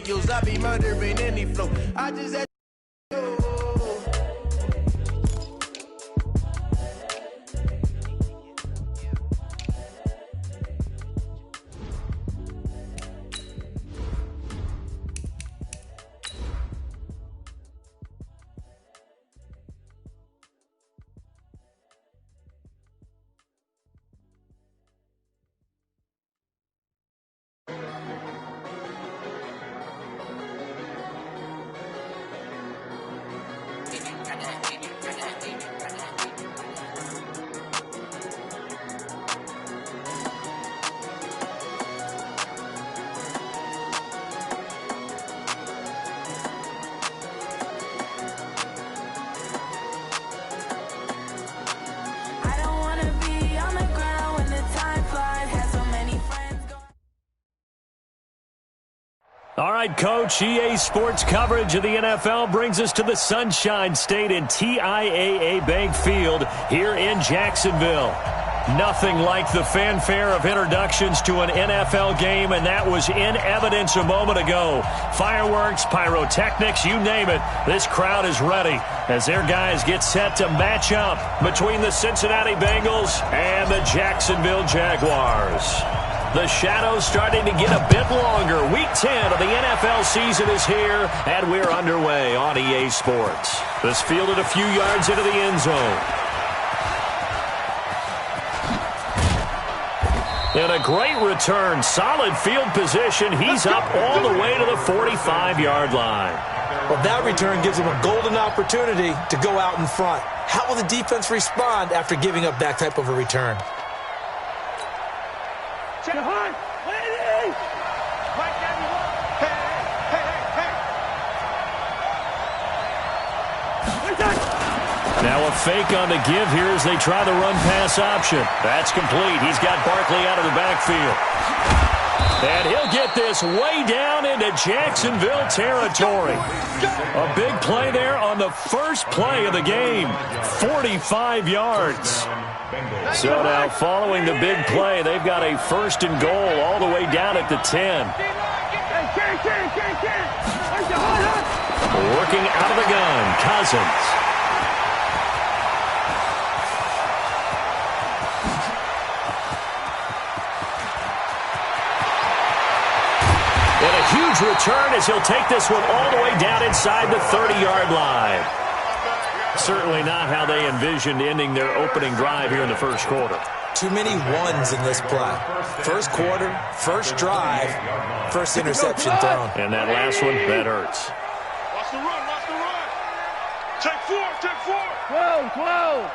videos. I be murdering any flow. I just had All right, Coach, EA Sports coverage of the NFL brings us to the Sunshine State in TIAA Bank Field here in Jacksonville. Nothing like the fanfare of introductions to an NFL game, and that was in evidence a moment ago. Fireworks, pyrotechnics, you name it. This crowd is ready as their guys get set to match up between the Cincinnati Bengals and the Jacksonville Jaguars. The shadow's starting to get a bit longer. Week 10 of the NFL season is here, and we're underway on EA Sports. This fielded a few yards into the end zone. And a great return. Solid field position. He's up all the way to the 45-yard line. Well, that return gives him a golden opportunity to go out in front. How will the defense respond after giving up that type of a return? Now a fake on the give here as they try the run-pass option. That's complete. He's got Barkley out of the backfield. And he'll get this way down into Jacksonville territory. A big play there on the first play of the game. 45 yards. So now following the big play, they've got a first and goal all the way down at the 10. Working out of the gun, Cousins. Huge return as he'll take this one all the way down inside the 30-yard line. Certainly not how they envisioned ending their opening drive here in the first quarter. Too many ones in this play. First quarter, first drive, first interception thrown. And that last one, that hurts. Watch the run, watch the run. Check four, check four. Whoa.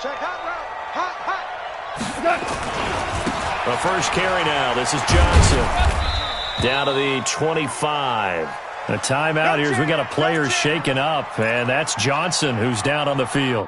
Check hot route, hot. The first carry now. This is Johnson. Down to the 25. A timeout here as we got a player shaken up, and that's Johnson who's down on the field.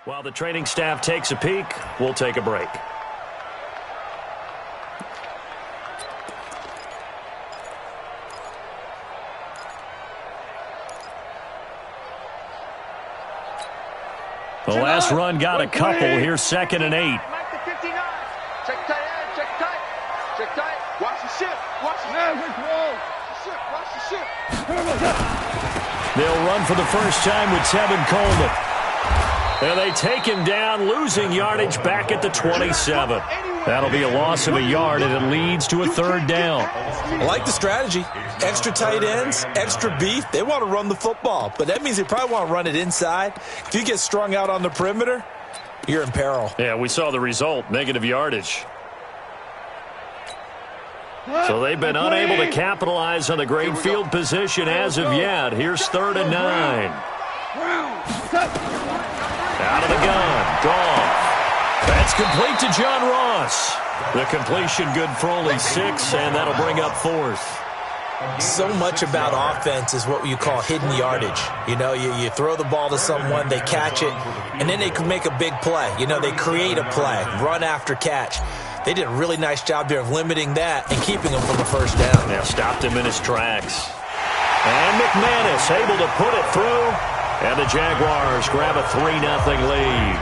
While the training staff takes a peek, we'll take a break. The last run got a couple. Here's 2nd and 8. Check tight end, check tight. Check tight. Watch the ship. Watch the ship. Watch the ship. They'll run for the first time with Tevin Coleman. And they take him down, losing yardage back at the 27. That'll be a loss of a yard, and it leads to a 3rd down. I like the strategy. Extra tight ends, extra beef. They want to run the football, but that means they probably want to run it inside. If you get strung out on the perimeter, you're in peril. Yeah, we saw the result, negative yardage. So they've been unable to capitalize on the great field position as of yet. Here's 3rd and 9. Out of the gun, Goff. That's complete to John Ross. The completion good for only 6, and that'll bring up 4th. So much about offense is what you call hidden yardage. You know, you throw the ball to someone, they catch it, and then they can make a big play. You know, they create a play, run after catch. They did a really nice job there of limiting that and keeping him from a first down. Yeah, stopped him in his tracks. And McManus able to put it through, and the Jaguars grab a 3-0 lead.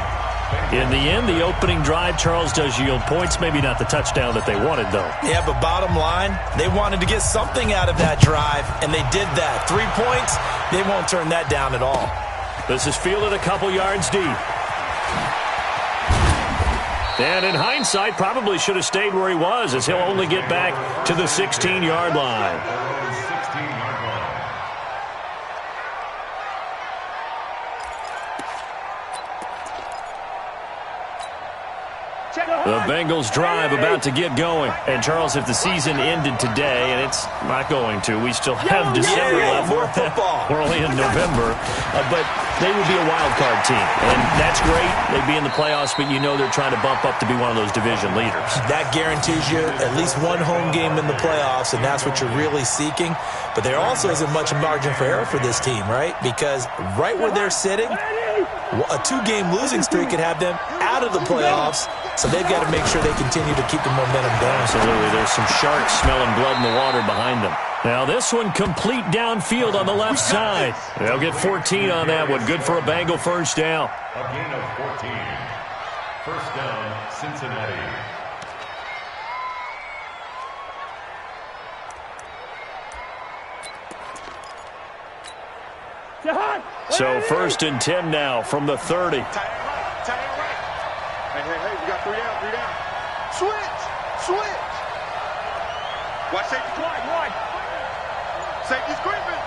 In the end, the opening drive, Charles, does yield points. Maybe not the touchdown that they wanted, though. Yeah, but bottom line, they wanted to get something out of that drive, and they did that. 3 points, they won't turn that down at all. This is fielded a couple yards deep. And in hindsight, probably should have stayed where he was, as he'll only get back to the 16-yard line. The Bengals drive about to get going. And, Charles, if the season ended today, and it's not going to, we still have December left. More football. We're only in November. But they would be a wild card team. And that's great. They'd be in the playoffs, but you know they're trying to bump up to be one of those division leaders. That guarantees you at least one home game in the playoffs, and that's what you're really seeking. But there also isn't much margin for error for this team, right? Because right where they're sitting, a 2-game losing streak could have them out of the playoffs. So they've got to make sure they continue to keep the momentum going. Absolutely. There's some sharks smelling blood in the water behind them. Now this one complete downfield on the left side. They'll get 14 on that one. Good for a Bengal first down. A gain of 14. First down, Cincinnati. So 1st and 10 now from the 30. Hey, we got 3 down. Switch. Watch safety. Wide. Safety's creeping.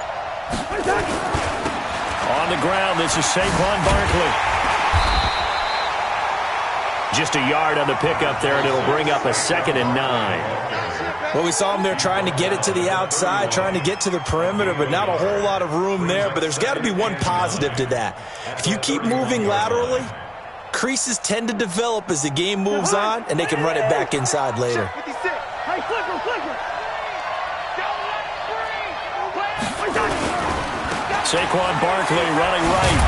On the ground, this is Saquon Barkley. Just a yard on the pickup there, and it'll bring up a 2nd and 9. Well, we saw them there trying to get it to the outside, trying to get to the perimeter, but not a whole lot of room there. But there's got to be one positive to that. If you keep moving laterally, creases tend to develop as the game moves on, and they can run it back inside later. Hey, flicker. Saquon Barkley running right.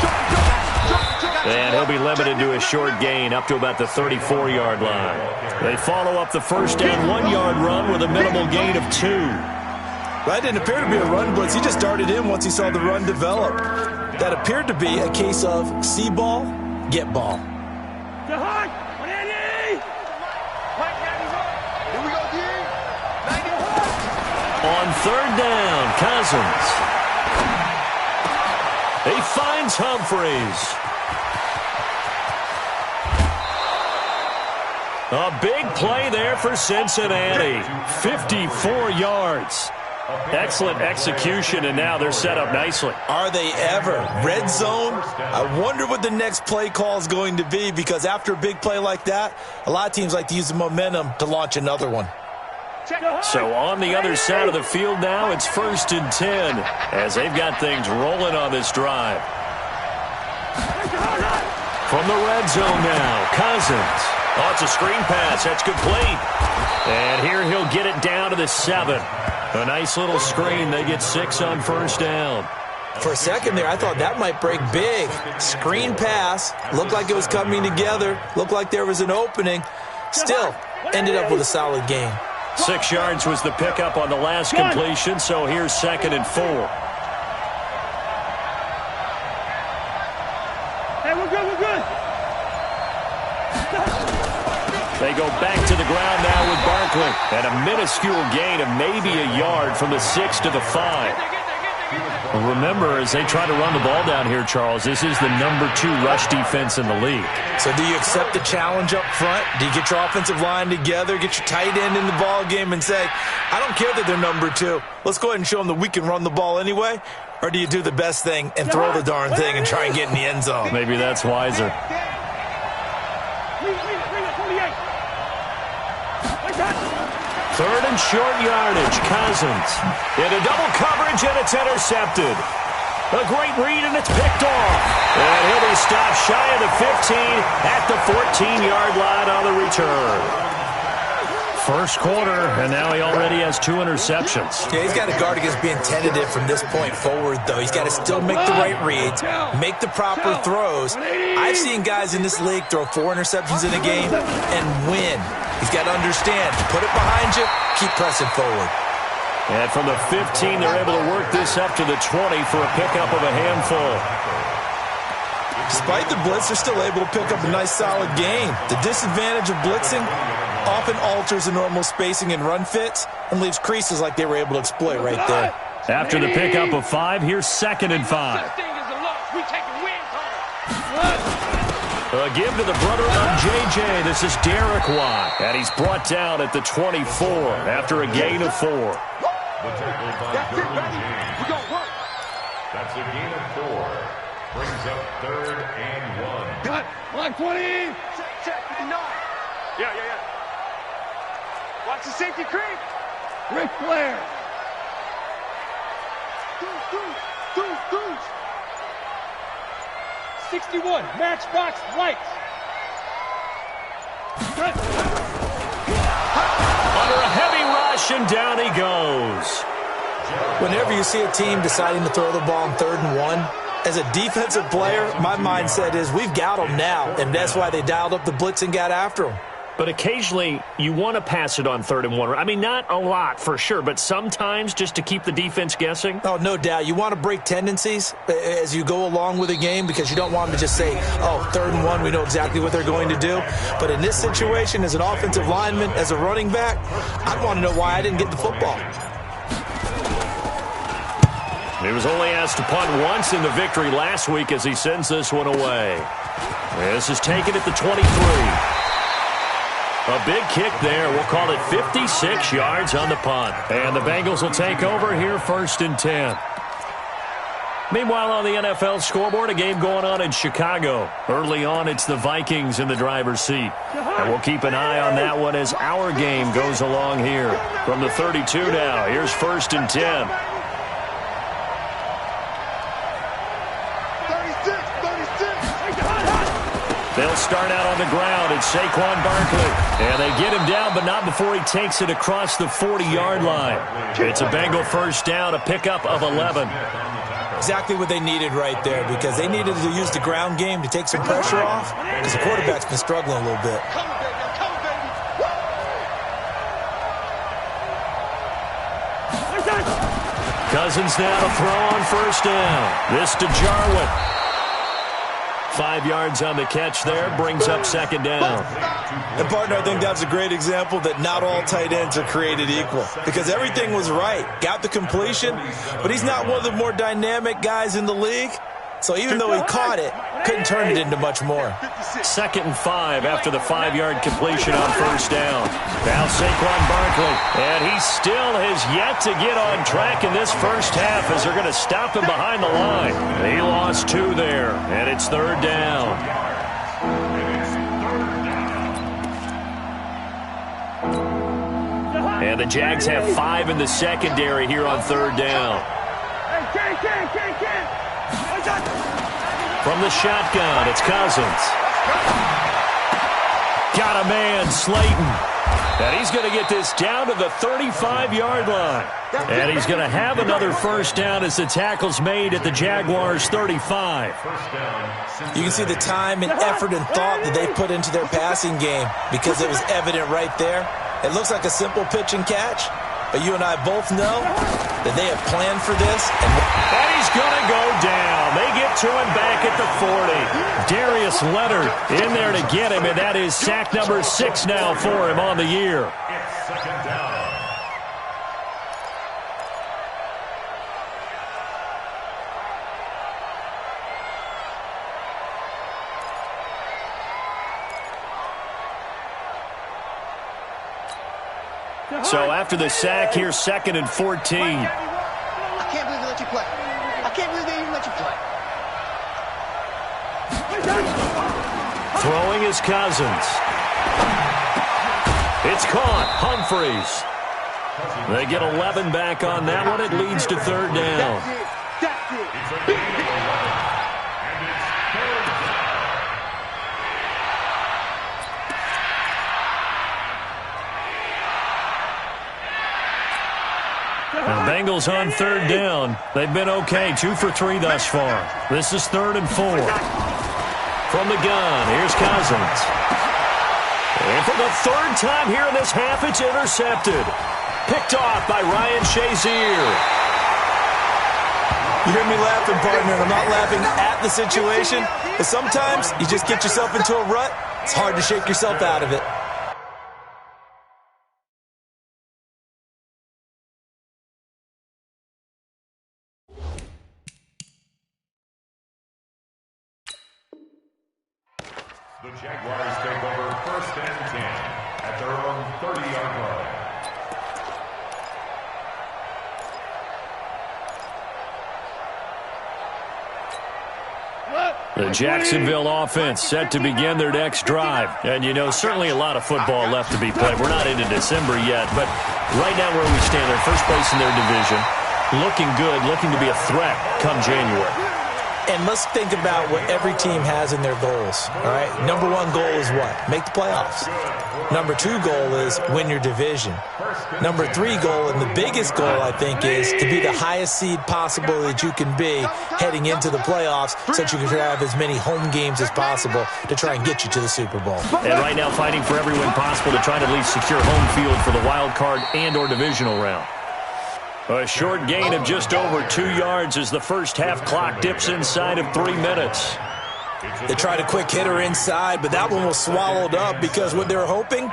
And he'll be limited to a short gain up to about the 34-yard line. They follow up the first down 1-yard run with a minimal gain of 2. That didn't appear to be a run blitz. He just darted in once he saw the run develop. That appeared to be a case of see ball, get ball. On 3rd down, Cousins. He finds Humphreys. A big play there for Cincinnati. 54 yards. Excellent execution, and now they're set up nicely. Are they ever? Red zone? I wonder what the next play call is going to be, because after a big play like that, a lot of teams like to use the momentum to launch another one. So on the other side of the field now, it's 1st and 10 as they've got things rolling on this drive. From the red zone now, Cousins. Oh, it's a screen pass. That's complete. And here he'll get it down to the 7. A nice little screen. They get 6 on 1st down. For a second there, I thought that might break big. Screen pass. Looked like it was coming together. Looked like there was an opening. Still, ended up with a solid gain. 6 yards was the pickup on the last completion, so here's 2nd and 4. Hey, we're good. They go back to the ground now with Barkley. And a minuscule gain of maybe a yard from the 6 to the 5. Remember, as they try to run the ball down here, Charles, this is the number 2 rush defense in the league. So do you accept the challenge up front? Do you get your offensive line together, get your tight end in the ball game and say, I don't care that they're number 2. Let's go ahead and show them that we can run the ball anyway? Or do you do the best thing and throw the darn thing and try and get in the end zone? Maybe that's wiser. Third and short yardage, Cousins. Into double coverage, and it's intercepted. A great read, and it's picked off. And he'll be stopped shy of the 15 at the 14-yard line on the return. First quarter, and now he already has 2 interceptions. Yeah, he's got to guard against being tentative from this point forward, though. He's got to still make the right reads, make the proper throws. I've seen guys in this league throw 4 interceptions in a game and win. He's got to understand, put it behind you, keep pressing forward. And from the 15, they're able to work this up to the 20 for a pickup of a handful. Despite the blitz, they're still able to pick up a nice, solid gain. The disadvantage of blitzing often alters the normal spacing and run fits and leaves creases like they were able to exploit right there. After the pickup of 5, here's 2nd and 5. A give to the brother of J.J. This is Derek Watt, and he's brought down at the 24 after a gain of 4. The tackle by Derwin James. That's a gain of 4. Brings up 3rd and 1. Cut. Line 20. Check. Yeah. Watch the safety creep. Ric Flair. Goose. 61. Matchbox lights. Under a heavy rush, and down he goes. Whenever you see a team deciding to throw the ball on 3rd and 1, as a defensive player, my mindset is we've got them now, and that's why they dialed up the blitz and got after them. But occasionally, you want to pass it on 3rd and 1. I mean, not a lot for sure, but sometimes just to keep the defense guessing. Oh, no doubt. You want to break tendencies as you go along with a game because you don't want them to just say, oh, 3rd and 1, we know exactly what they're going to do. But in this situation, as an offensive lineman, as a running back, I'd want to know why I didn't get the football. He was only asked to punt once in the victory last week as he sends this one away. This is taken at the 23. A big kick there. We'll call it 56 yards on the punt. And the Bengals will take over here 1st and 10. Meanwhile, on the NFL scoreboard, a game going on in Chicago. Early on, it's the Vikings in the driver's seat. And we'll keep an eye on that one as our game goes along here. From the 32 now, here's 1st and 10. They'll start out on the ground. It's Saquon Barkley. And they get him down, but not before he takes it across the 40-yard line. It's a Bengal first down, a pickup of 11. Exactly what they needed right there because they needed to use the ground game to take some pressure off because the quarterback's been struggling a little bit. Cousins now to throw on 1st down. This to Jarwin. 5 yards on the catch there, brings up 2nd down. And, partner, I think that's a great example that not all tight ends are created equal because everything was right. Got the completion, but he's not one of the more dynamic guys in the league. So even though he caught it, couldn't turn it into much more. 2nd and 5 after the 5-yard completion on 1st down. Now Saquon Barkley, and he still has yet to get on track in this first half as they're going to stop him behind the line. He lost 2 there, and it's 3rd down. And the Jags have 5 in the secondary here on 3rd down. From the shotgun, it's Cousins. Got a man, Slayton. And he's going to get this down to the 35-yard line. And he's going to have another first down as the tackle's made at the Jaguars' 35. You can see the time and effort and thought that they put into their passing game because it was evident right there. It looks like a simple pitch and catch, but you and I both know that they have planned for this. And he's going to go down. They get to him back at the 40. Darius Leonard in there to get him, and that is sack number 6 now for him on the year. It's 2nd down. So after the sack, here's 2nd and 14. I can't believe they let you play. I can't believe they even let you play. Throwing is Cousins. It's caught. Humphreys. They get 11 back on that one. It leads to 3rd down. Bengals on third down. They've been okay, 2 for 3 thus far. This is 3rd and 4. From the gun, here's Cousins. And for the 3rd time here in this half, it's intercepted. Picked off by Ryan Shazier. You hear me laughing, partner, and I'm not laughing at the situation. But sometimes you just get yourself into a rut. It's hard to shake yourself out of it. The Jaguars take over 1st and 10 at their own 30-yard line. The Jacksonville offense set to begin their next drive. And, you know, certainly a lot of football left to be played. We're not into December yet, but right now where we stand, they're first place in their division. Looking good, looking to be a threat come January. And let's think about what every team has in their goals, all right? Number 1 goal is what? Make the playoffs. Number 2 goal is win your division. Number 3 goal, and the biggest goal, I think, is to be the highest seed possible that you can be heading into the playoffs so that you can have as many home games as possible to try and get you to the Super Bowl. And right now fighting for every win possible to try to at least secure home field for the wild card and or divisional round. A short gain of just over 2 yards as the first half clock dips inside of 3 minutes. They tried a quick hitter inside, but that one was swallowed up because what they were hoping,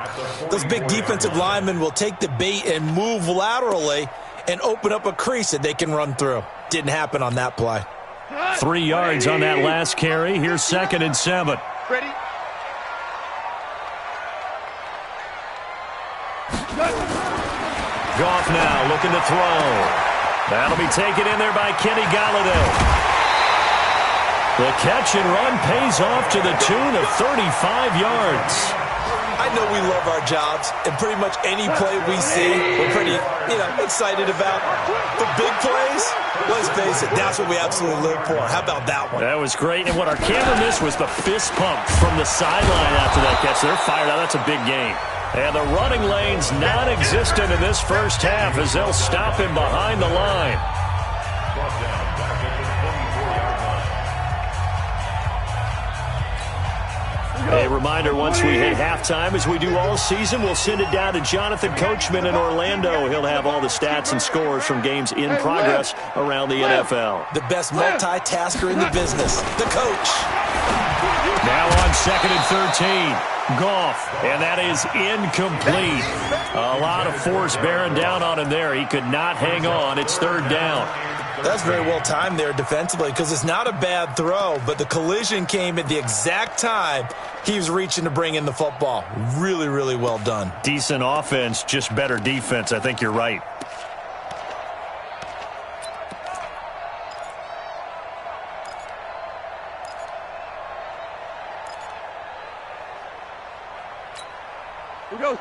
those big defensive linemen will take the bait and move laterally and open up a crease that they can run through. Didn't happen on that play. 3 yards on that last carry. Here's 2nd and 7. Ready? Goff now looking to throw. That'll be taken in there by Kenny Golladay. The catch and run pays off to the tune of 35 yards. I know we love our jobs, and pretty much any play we see, we're pretty, excited about. The big plays, let's face it, that's what we absolutely live for. How about that one? That was great, and what our camera missed was the fist pump from the sideline after that catch. They're fired out. That's a big game. And the running lane's non-existent in this first half as they'll stop him behind the line. A reminder, once we hit halftime, as we do all season, we'll send it down to Jonathan Coachman in Orlando. He'll have all the stats and scores from games in progress around the NFL. The best multitasker in the business, the coach. Now on 2nd and 13. Goff, and that is incomplete. A lot of force bearing down on him there. He could not hang on. It's 3rd down. That's very well timed there defensively because it's not a bad throw, but the collision came at the exact time he was reaching to bring in the football. Really, really well done. Decent offense, just better defense. I think you're right.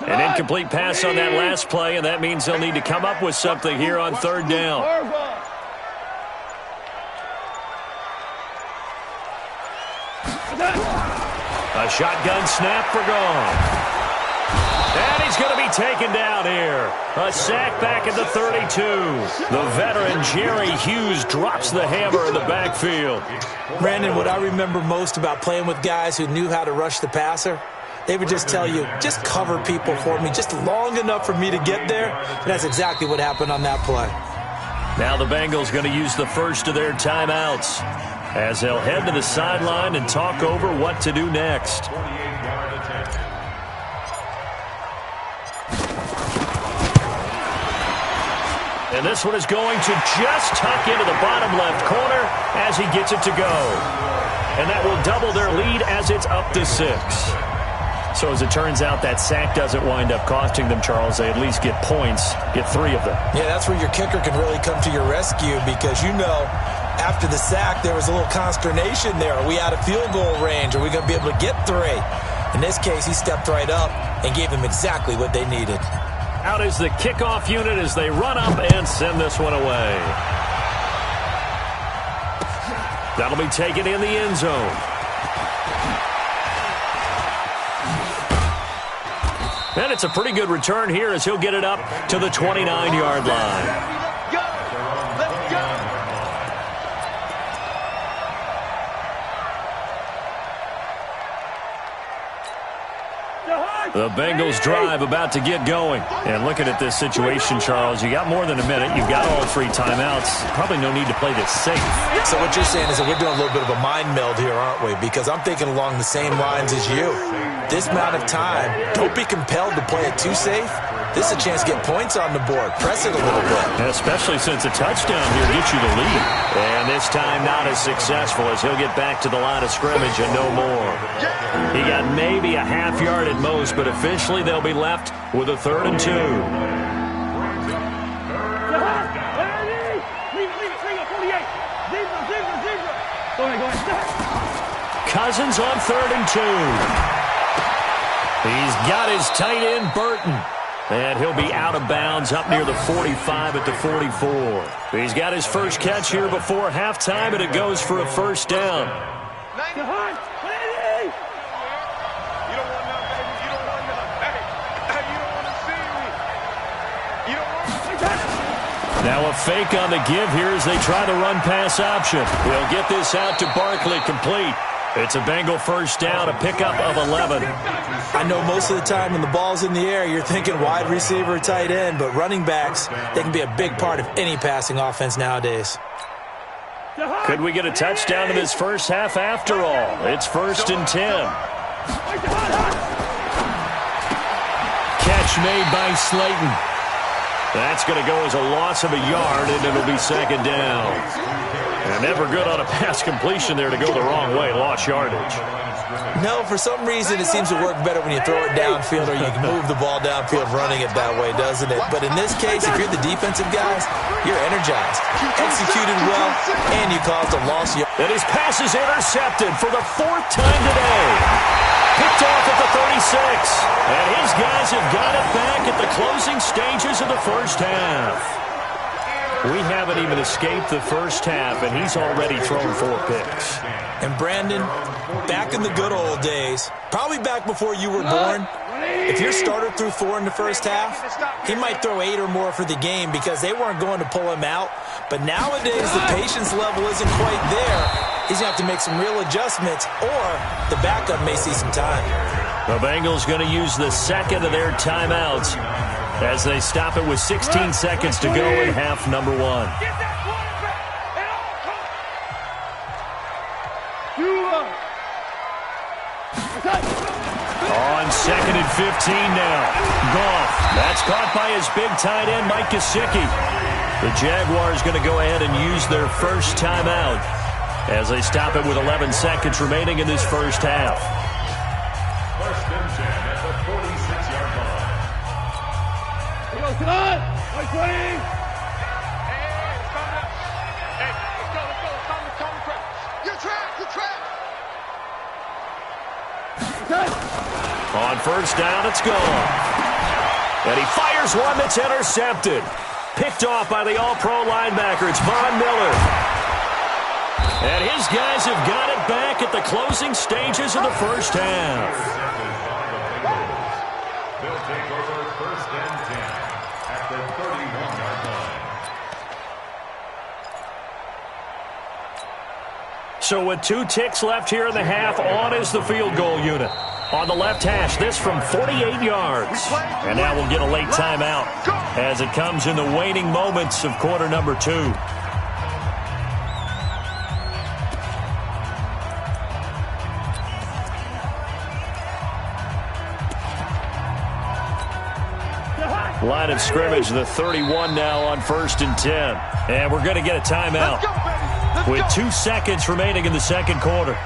An incomplete pass on that last play, and that means they'll need to come up with something here on 3rd down. A shotgun snap for Goff. And he's going to be taken down here. A sack back at the 32. The veteran Jerry Hughes drops the hammer in the backfield. Brandon, what I remember most about playing with guys who knew how to rush the passer, they would just tell you, just cover people for me, just long enough for me to get there. And that's exactly what happened on that play. Now the Bengals going to use the first of their timeouts as they'll head to the sideline and talk over what to do next. And this one is going to just tuck into the bottom left corner as he gets it to go. And that will double their lead as it's up to 6. So as it turns out, that sack doesn't wind up costing them, Charles. They at least get points, get 3 of them. Yeah, that's where your kicker can really come to your rescue because, after the sack, there was a little consternation there. Are we out of field goal range? Are we going to be able to get 3? In this case, he stepped right up and gave them exactly what they needed. Out is the kickoff unit as they run up and send this one away. That'll be taken in the end zone. And it's a pretty good return here as he'll get it up to the 29-yard line. The Bengals drive about to get going. And looking at this situation, Charles, you got more than a minute. You've got all 3 timeouts. Probably no need to play this safe. So what you're saying is that we're doing a little bit of a mind meld here, aren't we? Because I'm thinking along the same lines as you. This amount of time, don't be compelled to play it too safe. This is a chance to get points on the board. Press it a little bit. Especially since a touchdown here gets you the lead. And this time not as successful as he'll get back to the line of scrimmage and no more. He got maybe a half yard at most, but officially they'll be left with a 3rd and 2. Cousins on 3rd and 2. He's got his tight end, Burton. And he'll be out of bounds up near the 45 at the 44. He's got his first catch here before halftime, and it goes for a 1st down. Now a fake on the give here as they try the run-pass option. He'll get this out to Barkley, complete. It's a Bengal 1st down, a pickup of 11. I know most of the time when the ball's in the air, you're thinking wide receiver, tight end, but running backs, they can be a big part of any passing offense nowadays. Could we get a touchdown in this first half after all? It's 1st and 10. Catch made by Slayton. That's going to go as a loss of a yard, and it'll be 2nd down. And never good on a pass completion there to go the wrong way. Lost yardage. No, for some reason it seems to work better when you throw it downfield or you can move the ball downfield running it that way, doesn't it? But in this case, if you're the defensive guys, you're energized. Executed well, and you caused a loss. And his pass is intercepted for the 4th time today. Picked off at the 36. And his guys have got it back at the closing stages of the first half. We haven't even escaped the first half, and he's already thrown 4 picks. And Brandon, back in the good old days, probably back before you were born, if your starter threw 4 in the first half, he might throw 8 or more for the game because they weren't going to pull him out. But nowadays, the patience level isn't quite there. He's going to have to make some real adjustments, or the backup may see some time. The Bengals going to use the 2nd of their timeouts as they stop it with 16 seconds to go in half number 1. On 2nd and 15 now. Goff. That's caught by his big tight end, Mike Gesicki. The Jaguars going to go ahead and use their first timeout as they stop it with 11 seconds remaining in this first half. 1st and 10 at the 46-yard line. On 1st down, it's gone. And he fires one that's intercepted. Picked off by the all-pro linebacker. It's Von Miller. And his guys have got it back at the closing stages of the first half. They'll take over 1st and 10 at the 31-yard line. So with 2 ticks left here in the half, on is the field goal unit. On the left hash, this from 48 yards. And now we'll get a late timeout as it comes in the waning moments of quarter number 2. Line of scrimmage, the 31 now on 1st and 10. And we're going to get a timeout with 2 seconds remaining in the second quarter.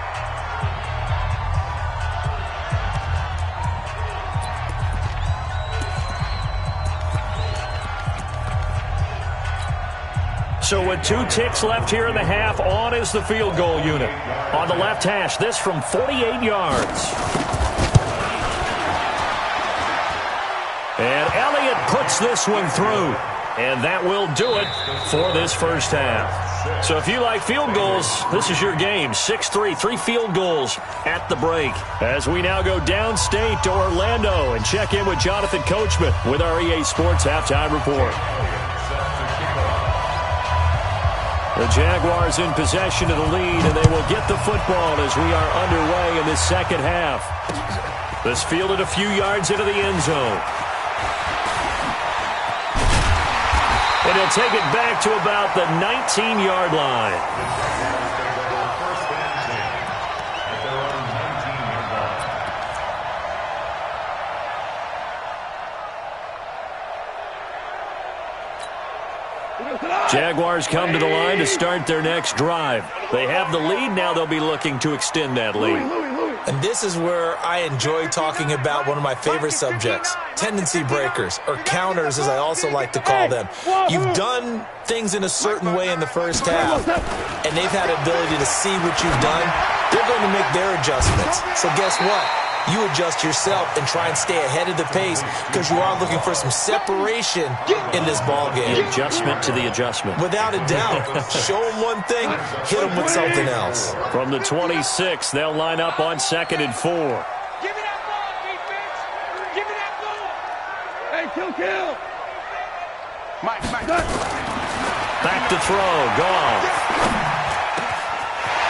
So with 2 ticks left here in the half, on is the field goal unit. On the left hash, this from 48 yards. And Elliott puts this one through. And that will do it for this first half. So if you like field goals, this is your game. 6-3, 3 field goals at the break. As we now go downstate to Orlando and check in with Jonathan Coachman with our EA Sports Halftime Report. The Jaguars in possession of the lead, and they will get the football as we are underway in this second half. This fielded a few yards into the end zone. And he'll take it back to about the 19-yard line. Jaguars come to the line to start their next drive. They have the lead. Now they'll be looking to extend that lead. And this is where I enjoy talking about one of my favorite subjects, tendency breakers, or counters as I also like to call them. You've done things in a certain way in the first half, and they've had the ability to see what you've done. They're going to make their adjustments. So guess what? You adjust yourself and try and stay ahead of the pace because you are looking for some separation in this ball game. The adjustment to the adjustment. Without a doubt. Show them one thing, hit them with something else. From the 26, they'll line up on 2nd and 4. Give me that ball, defense! Give me that ball! Hey, kill! Mike. Back to throw. Goff.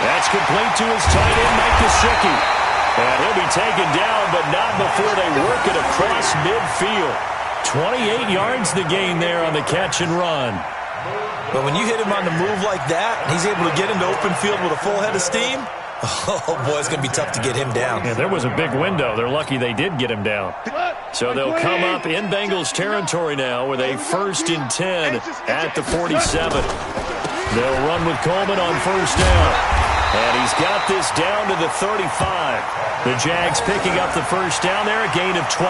That's complete to his tight end, Mike Gesicki. And he'll be taken down, but not before they work it across midfield. 28 yards the gain there on the catch and run. But when you hit him on the move like that, and he's able to get into open field with a full head of steam, oh, boy, it's going to be tough to get him down. Yeah, there was a big window. They're lucky they did get him down. So they'll come up in Bengals territory now with a 1st and 10 at the 47. They'll run with Coleman on 1st down. And he's got this down to the 35. The Jags picking up the 1st down there, a gain of 12.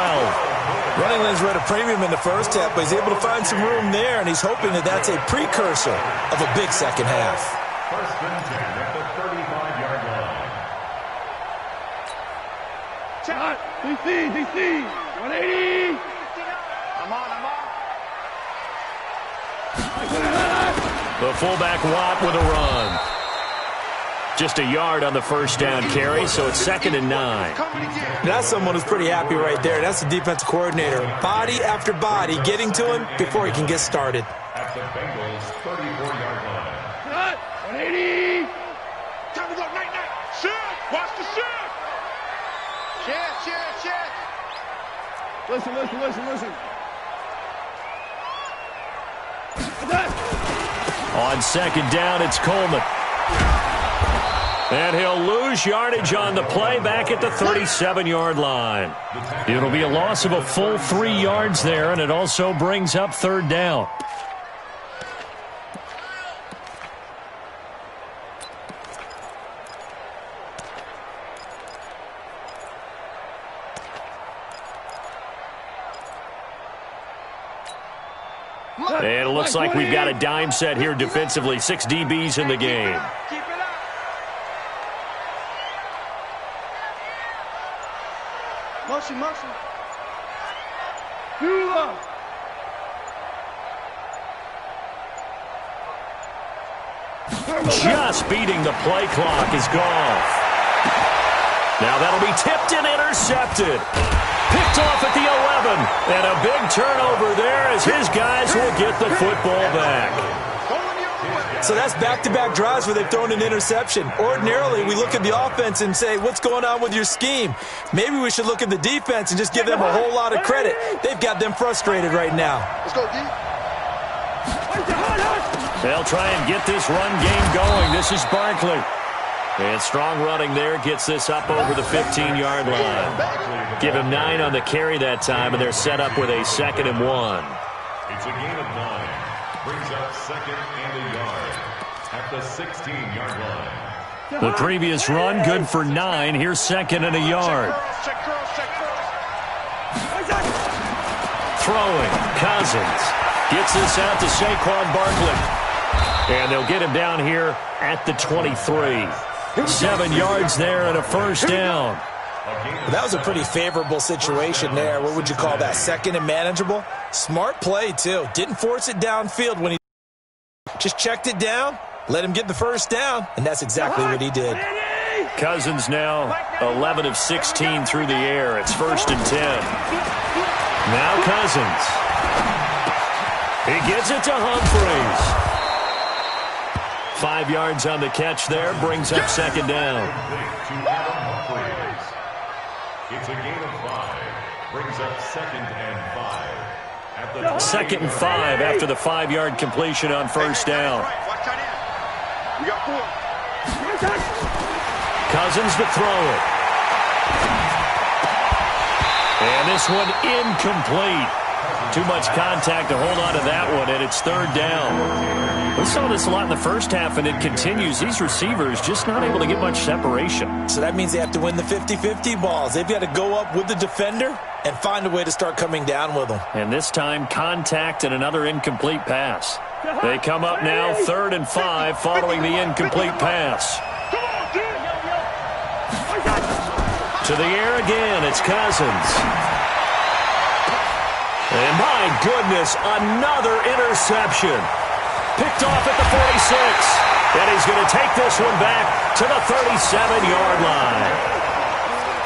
Running lanes were at a premium in the first half, but he's able to find some room there, and he's hoping that that's a precursor of a big second half. 1st and 10 at the 35-yard line. DC, 180. I'm on. The fullback Watt with a run. Just a yard on the 1st down carry, so it's 2nd and 9. That's someone who's pretty happy right there. That's the defensive coordinator. Body after body getting to him before he can get started. At the Bengals' 34-yard line. 180. Time to go, night. Shift. Watch the shift. Shift. Listen. On 2nd down, it's Coleman. And he'll lose yardage on the play back at the 37-yard line. It'll be a loss of a full 3 yards there, and it also brings up 3rd down. And it looks like we've got a dime set here defensively. 6 DBs in the game. Motion. Just beating the play clock is Goff. Now that'll be tipped and intercepted. Picked off at the 11. And a big turnover there as his guys will get the football back. So that's back-to-back drives where they've thrown an interception. Ordinarily, we look at the offense and say, what's going on with your scheme? Maybe we should look at the defense and just give them a whole lot of credit. They've got them frustrated right now. Let's go, D. They'll try and get this run game going. This is Barkley. And strong running there gets this up over the 15-yard line. Give him 9 on the carry that time, and they're set up with a 2nd and 1. It's a gain of 9. Brings up 2nd and a yard at the 16-yard line. The previous run, good for 9. Here's 2nd and a yard. Check curls. Throwing, Cousins. Gets this out to Saquon Barkley. And they'll get him down here at the 23. 7 yards there and a 1st down. That was a pretty favorable situation there. What would you call that? 2nd and manageable? Smart play, too. Didn't force it downfield when he just checked it down, let him get the 1st down, and that's exactly what he did. Cousins now 11 of 16 through the air. It's 1st and 10. Now Cousins. He gets it to Humphreys. 5 yards on the catch there. Brings up second down. It's a gain of 5. Brings up 2nd and 5. At the 2nd and 5 after the 5-yard completion on first down. Watch tight end. We got 4. Cousins to throw it. And this one incomplete. Too much contact to hold on to that one, and it's 3rd down. We saw this a lot in the first half, and it continues. These receivers just not able to get much separation. So that means they have to win the 50-50 balls. They've got to go up with the defender and find a way to start coming down with them. And this time, contact and another incomplete pass. They come up now 3rd and 5 following the incomplete pass. To the air again, it's Cousins. And my goodness, another interception. Picked off at the 46. And he's going to take this one back to the 37-yard line.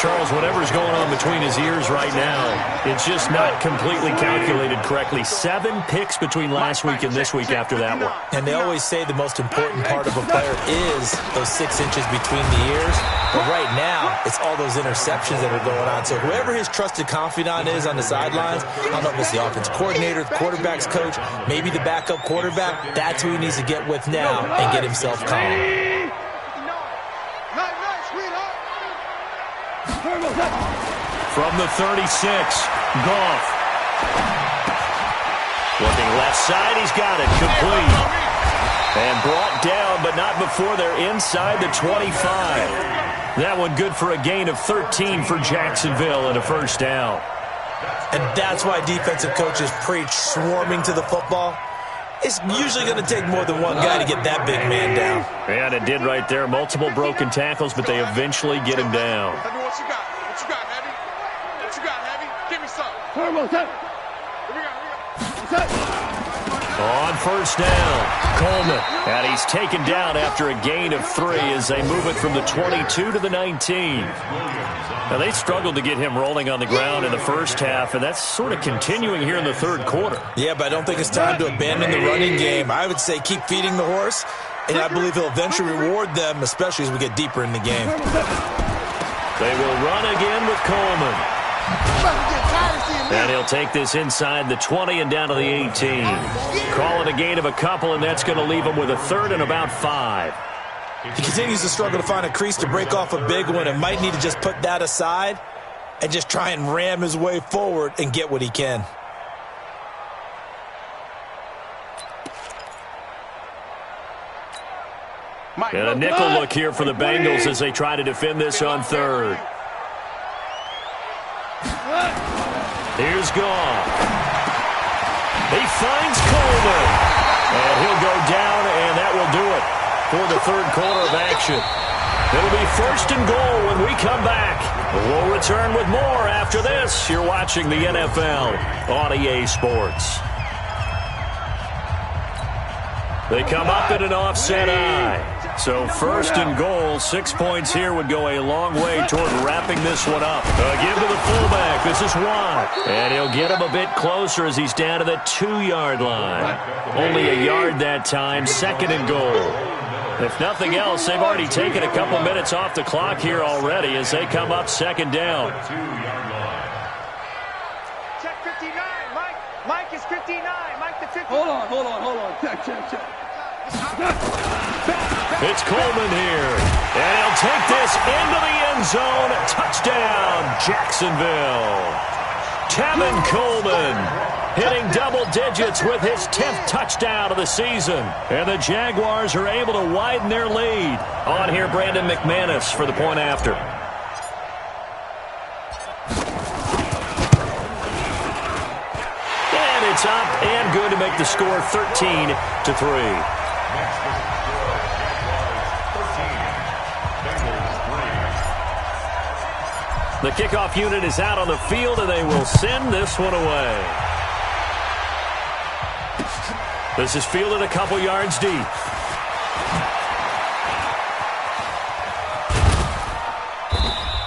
Charles, whatever's going on between his ears right now, it's just not completely calculated correctly. 7 picks between last week and this week after that one. And they always say the most important part of a player is those 6 inches between the ears. But right now, it's all those interceptions that are going on. So whoever his trusted confidant is on the sidelines, I don't know if it's the offense coordinator, the quarterback's coach, maybe the backup quarterback, that's who he needs to get with now and get himself calm. From the 36, Goff. Looking left side, he's got it, complete. And brought down, but not before they're inside the 25. That one good for a gain of 13 for Jacksonville and a first down. And that's why defensive coaches preach swarming to the football. It's usually going to take more than one guy to get that big man down. And it did right there. Multiple broken tackles, but they eventually get him down. Tell me what you got. What you got, Heavy? What you got, Heavy? Give me some. Here we go. On first down, Coleman. And he's taken down after a gain of 3 as they move it from the 22 to the 19. Now, they struggled to get him rolling on the ground in the first half, and that's sort of continuing here in the 3rd quarter. Yeah, but I don't think it's time to abandon the running game. I would say keep feeding the horse, and I believe he'll eventually reward them, especially as we get deeper in the game. They will run again with Coleman. And he'll take this inside the 20 and down to the 18. Call it a gain of a couple, and that's going to leave him with a 3rd and about 5. He continues to struggle to find a crease to break off a big one and might need to just put that aside and just try and ram his way forward and get what he can. And a nickel look here for the Bengals as they try to defend this on 3rd. Here's Goff. He finds Coleman. And he'll go down, and that will do it for the 3rd quarter of action. It'll be 1st and goal when we come back. We'll return with more after this. You're watching the NFL on EA Sports. They come up at an offset eye. So 1st and goal, 6 points here would go a long way toward wrapping this one up. Give to the fullback. This is Watt. And he'll get him a bit closer as he's down to the 2-yard line. Only a yard that time, 2nd and goal. If nothing else, they've already taken a couple minutes off the clock here already as they come up 2nd down. Check 59, Mike. Mike is 59. Mike the 59. Hold on. Check. It's Coleman here. And he'll take this into the end zone. Touchdown, Jacksonville. Tevin Coleman hitting double digits with his 10th touchdown of the season. And the Jaguars are able to widen their lead. On here, Brandon McManus for the point after. And it's up and good to make the score 13-3. The kickoff unit is out on the field, and they will send this one away. This is fielded a couple yards deep.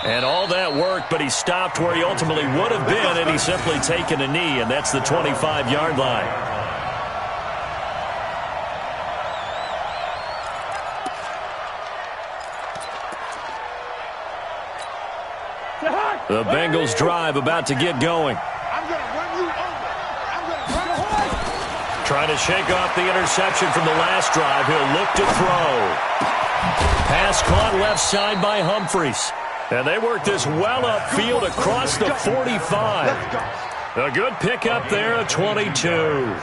And all that work, but he stopped where he ultimately would have been, and he's simply taken a knee, and that's the 25-yard line. The Bengals drive about to get going. I'm going to run you over. I'm going to run you over. Trying to shake off the interception from the last drive. He'll look to throw. Pass caught left side by Humphries. And they work this well upfield across the 45. A good pickup there at 22.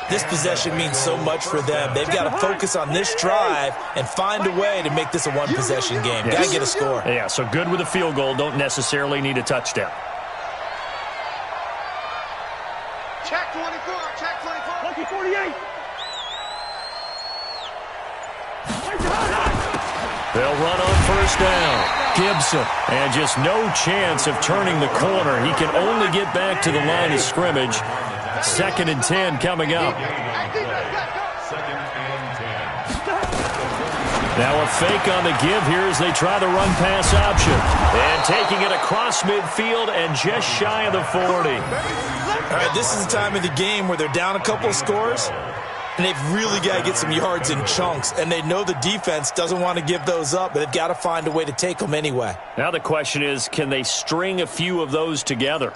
This possession means so much for them. They've got to focus on this drive and find a way to make this a one-possession game. Got to get a score. Yeah, so good with a field goal. Don't necessarily need a touchdown. Check 24. Check 24. Lucky 48. They'll run on first down. Gibson. And just no chance of turning the corner. He can only get back to the line of scrimmage. 2nd and 10 coming up. Second and 10. Now a fake on the give here as they try the run-pass option. And taking it across midfield and just shy of the 40. All right, this is the time of the game where they're down a couple of scores, and they've really got to get some yards in chunks, and they know the defense doesn't want to give those up, but they've got to find a way to take them anyway. Now the question is, can they string a few of those together?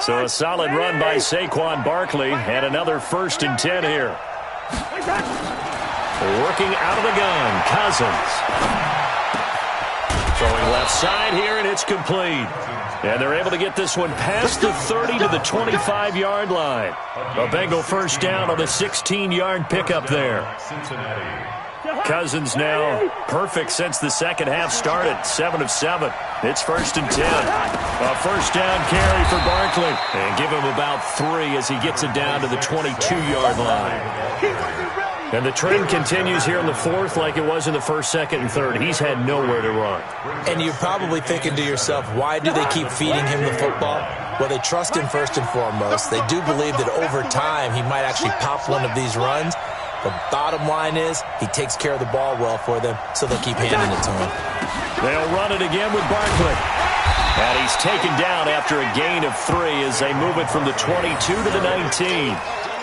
So a solid run by Saquon Barkley, and another 1st and 10 here. Working out of the gun, Cousins. Throwing left side here, and it's complete. And they're able to get this one past the 30 to the 25-yard line. A Bengal first down on the 16-yard pickup there. Cousins now perfect since the second half started. 7 of 7. It's 1st and 10. A first down carry for Barkley. And give him about 3 as he gets it down to the 22-yard line. And the trend continues here in the 4th like it was in the 1st, 2nd, and 3rd. He's had nowhere to run. And you're probably thinking to yourself, why do they keep feeding him the football? Well, they trust him first and foremost. They do believe that over time he might actually pop one of these runs. The bottom line is he takes care of the ball well for them, so they'll keep handing it to him. They'll run it again with Barkley. And he's taken down after a gain of 3 as they move it from the 22 to the 19.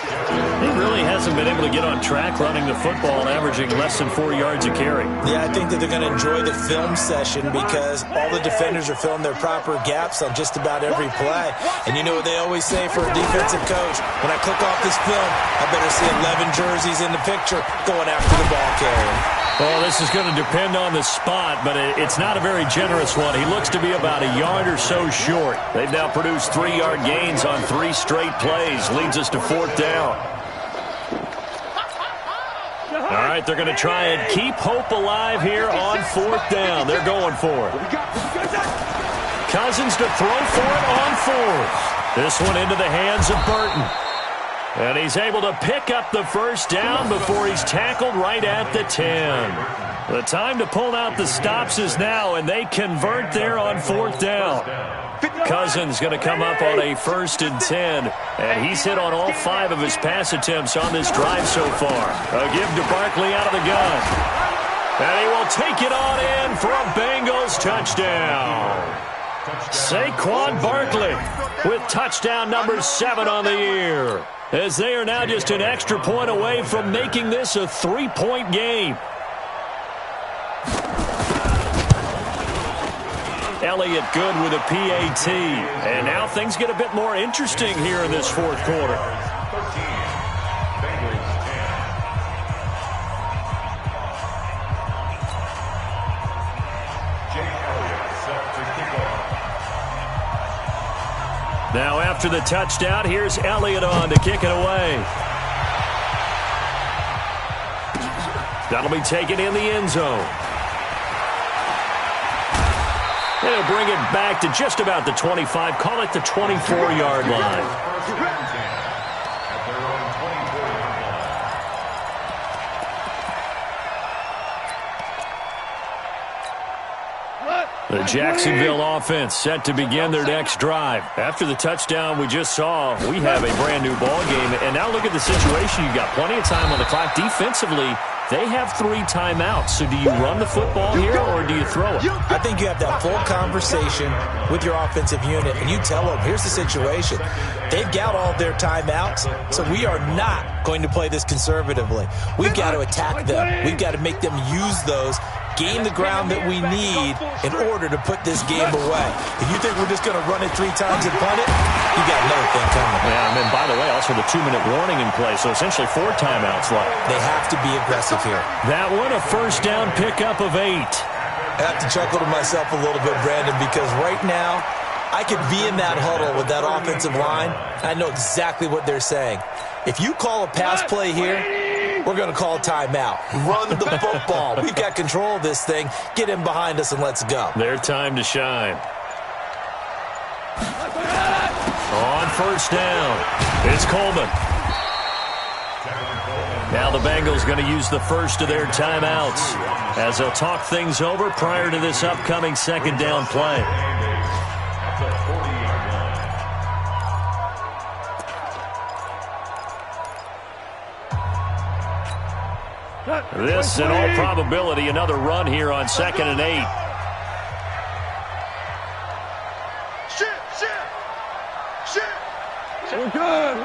He really hasn't been able to get on track running the football, averaging less than 4 yards a carry. Yeah, I think that they're going to enjoy the film session because all the defenders are filling their proper gaps on just about every play. And you know what they always say for a defensive coach? When I click off this film, I better see 11 jerseys in the picture going after the ball carrier. Well, this is going to depend on the spot, but it's not a very generous one. He looks to be about a yard or so short. They've now produced 3-yard gains on 3 straight plays. Leads us to 4th down. All right, they're going to try and keep hope alive here on 4th down. They're going for it. Cousins to throw for it on 4th. This one into the hands of Burton. And he's able to pick up the first down before he's tackled right at the 10. The time to pull out the stops is now, and they convert there on 4th down. Cousins going to come up on a 1st and 10, and he's hit on all 5 of his pass attempts on this drive so far. A give to Barkley out of the gun. And he will take it on in for a Bengals touchdown. Saquon Barkley with touchdown number 7 on the year, as they are now just an extra point away from making this a 3-point game. Elliott good with a PAT. And now things get a bit more interesting here in this 4th quarter. 13. Bengals 10. Jake Elliott set to kick off. Now after the touchdown, here's Elliott on to kick it away. That'll be taken in the end zone. And he'll bring it back to just about the 25, call it the 24-yard line. The Jacksonville offense set to begin their next drive. After the touchdown we just saw, we have a brand new ball game. And now look at the situation. You've got plenty of time on the clock. Defensively, they have 3 timeouts. So do you run the football here or do you throw it? I think you have that full conversation with your offensive unit, and you tell them, here's the situation. They've got all of their timeouts, so we are not going to play this conservatively. We've got to attack them. We've got to make them use those gain the ground that we need in order to put this game away. If you think we're just going to run it 3 times and punt it, you got another thing coming. Yeah, and then, by the way, also the 2-minute warning in play, so essentially 4 timeouts left. They have to be aggressive here. That one, a first down pickup of 8. I have to chuckle to myself a little bit, Brandon, because right now I could be in that huddle with that offensive line. I know exactly what they're saying. If you call a pass play here, we're going to call a timeout. Run the football. We've got control of this thing. Get in behind us and let's go. Their time to shine. On first down, it's Coleman. Now the Bengals going to use the first of their timeouts as they'll talk things over prior to this upcoming second down play. This, in all probability, another run here on 2nd and 8. We're good.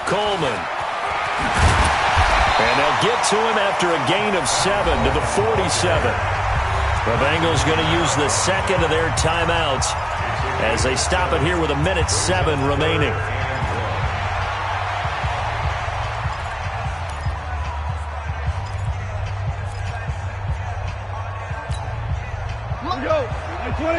Coleman. And they'll get to him after a gain of 7 to the 47. The Bengals going to use the second of their timeouts as they stop it here with 1:07 remaining. Go. 20.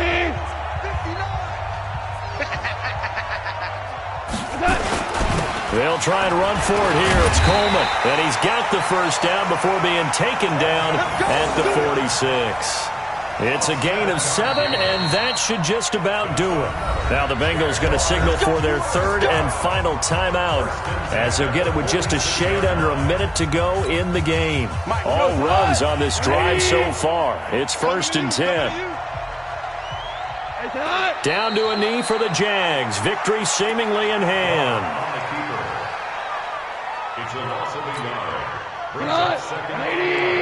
They'll try and run for it here. It's Coleman. And he's got the first down before being taken down at the 46. It's a gain of 7, and that should just about do it. Now the Bengals going to signal for their 3rd and final timeout as they'll get it with just a shade under a minute to go in the game. All runs on this drive so far. It's 1st and 10. Down to a knee for the Jags. Victory seemingly in hand. It's a loss of 8 yards. Brings up 2nd and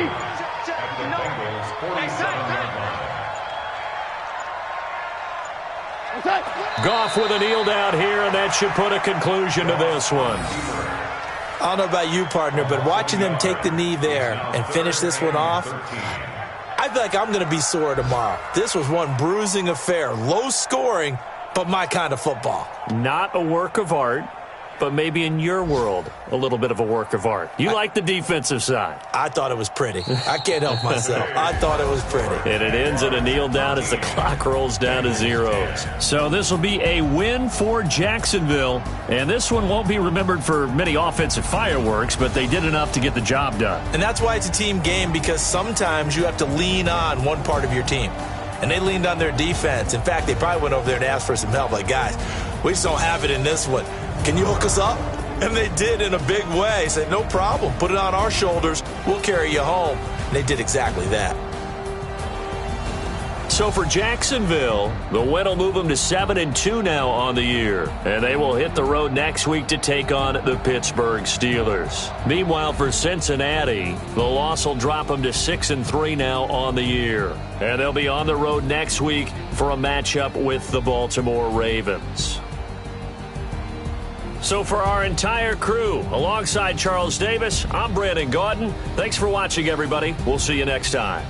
8 at the Bengals 47-yard line. Goff with a kneel down here, and that should put a conclusion to this one. I don't know about you, partner, but watching them take the knee there and finish this one off, I feel like I'm going to be sore tomorrow. This was one bruising affair. Low scoring, but my kind of football. Not a work of art, but maybe in your world, a little bit of a work of art. You like the defensive side. I thought it was pretty. I can't help myself. I thought it was pretty. And it ends in a kneel down as the clock rolls down to zeros. So this will be a win for Jacksonville. And this one won't be remembered for many offensive fireworks, but they did enough to get the job done. And that's why it's a team game, because sometimes you have to lean on one part of your team. And they leaned on their defense. In fact, they probably went over there and asked for some help. Like, guys, we just don't have it in this one. Can you hook us up? And they did in a big way. Said, no problem. Put it on our shoulders. We'll carry you home. And they did exactly that. So for Jacksonville, the win will move them to 7-2 now on the year. And they will hit the road next week to take on the Pittsburgh Steelers. Meanwhile, for Cincinnati, the loss will drop them to 6-3 now on the year. And they'll be on the road next week for a matchup with the Baltimore Ravens. So for our entire crew, alongside Charles Davis, I'm Brandon Gaudin. Thanks for watching, everybody. We'll see you next time.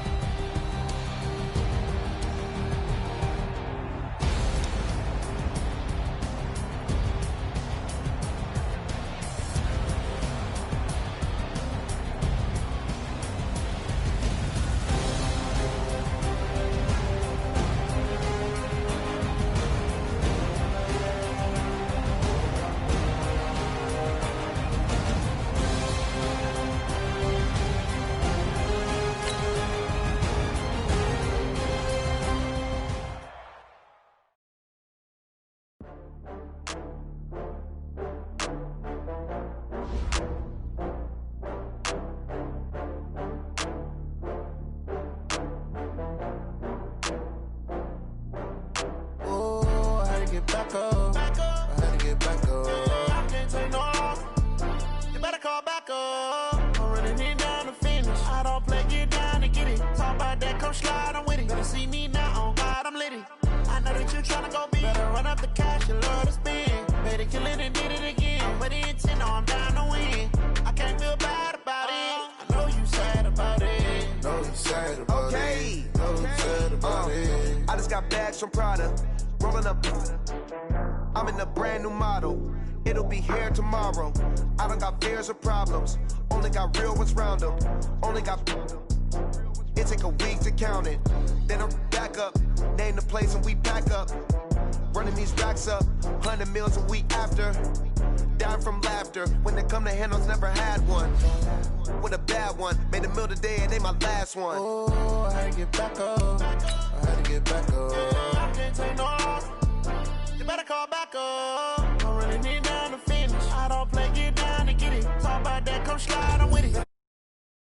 Killing and did it again. But the intent, no, I'm down to win. I can't feel bad. just got bags from Prada. Rolling up. I'm in a brand new model. It'll be here tomorrow. I don't got fears or problems. Only got real ones round them. Only got. It take a week to count it. Then I'm back up. Name the place and we pack up. Running these racks up. 100 meals a week after. Dying from laughter. When they come to handles, never had one. With a bad one. Made a meal today and they my last one. Oh, I had to get back up. I had to get back up. I can't take no loss. You better call back up. Don't really need down to finish. I don't play, get down to get it. Talk about that, come slide, I'm with it.